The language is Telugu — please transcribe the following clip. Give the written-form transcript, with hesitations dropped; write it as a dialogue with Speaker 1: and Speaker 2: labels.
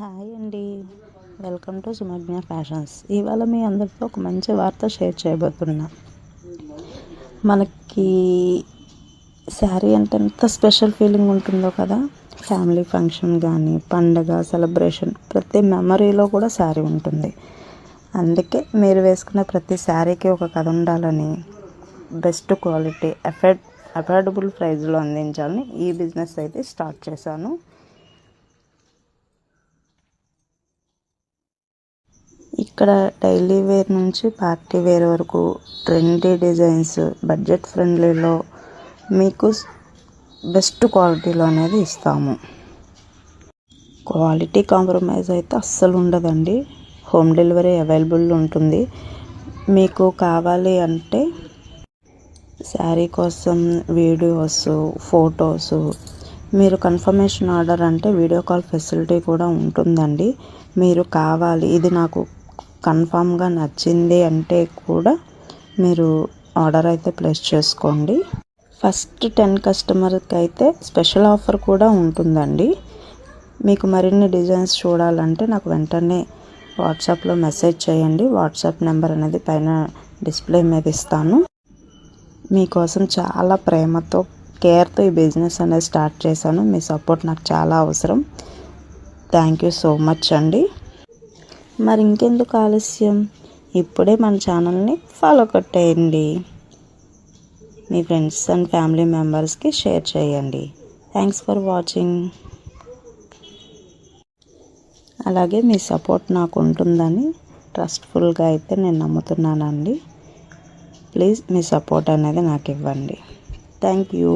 Speaker 1: హాయ్ అండి, వెల్కమ్ టు సుమజ్ఞ ఫ్యాషన్స్. ఇవాళ మీ అందరితో ఒక మంచి వార్త షేర్ చేయబోతున్నా. మనకి శారీ అంటే ఎంత స్పెషల్ ఫీలింగ్ ఉంటుందో కదా. ఫ్యామిలీ ఫంక్షన్ కానీ, పండగ సెలబ్రేషన్, ప్రతి మెమరీలో కూడా శారీ ఉంటుంది. అందుకే మీరు వేసుకున్న ప్రతి శారీకి ఒక కథ ఉండాలని బెస్ట్ క్వాలిటీ అఫోర్డబుల్ ప్రైస్లో అందించాలని ఈ బిజినెస్ అయితే స్టార్ట్ చేశాను. ఇక్కడ డైలీ వేర్ నుంచి పార్టీ వేర్ వరకు ట్రెండీ డిజైన్స్ బడ్జెట్ ఫ్రెండ్లీలో మీకు బెస్ట్ క్వాలిటీలో అనేది ఇస్తాము. క్వాలిటీ కాంప్రమైజ్ అయితే అస్సలు ఉండదండి. హోమ్ డెలివరీ అవైలబుల్ ఉంటుంది. మీకు కావాలి అంటే శారీ కోసం వీడియోస్, ఫొటోస్, మీరు కన్ఫర్మేషన్ ఆర్డర్ అంటే వీడియో కాల్ ఫెసిలిటీ కూడా ఉంటుందండి. మీరు కావాలి, ఇది నాకు కన్ఫామ్గా నచ్చింది అంటే కూడా మీరు ఆర్డర్ అయితే ప్లేస్ చేసుకోండి. ఫస్ట్ 10 కస్టమర్కి అయితే స్పెషల్ ఆఫర్ కూడా ఉంటుందండి. మీకు మరిన్ని డిజైన్స్ చూడాలంటే నాకు వెంటనే వాట్సాప్లో మెసేజ్ చేయండి. వాట్సాప్ నెంబర్ అనేది పైన డిస్ప్లే మీద ఇస్తాను. మీకోసం చాలా ప్రేమతో, కేర్తో ఈ బిజినెస్ అనేది స్టార్ట్ చేశాను. మీ సపోర్ట్ నాకు చాలా అవసరం. థ్యాంక్ యూ సో మచ్ అండి. మరి ఇంకెందుకు ఆలస్యం, ఇప్పుడే మన ఛానల్ని ఫాలో కొట్టేయండి. మీ ఫ్రెండ్స్ అండ్ ఫ్యామిలీ మెంబర్స్కి షేర్ చేయండి. Thanks for watching. అలాగే మీ సపోర్ట్ నాకు ఉంటుందని ట్రస్ట్ఫుల్గా అయితే నేను నమ్ముతున్నానండి. ప్లీజ్ మీ సపోర్ట్ అనేది నాకు ఇవ్వండి. Thank you.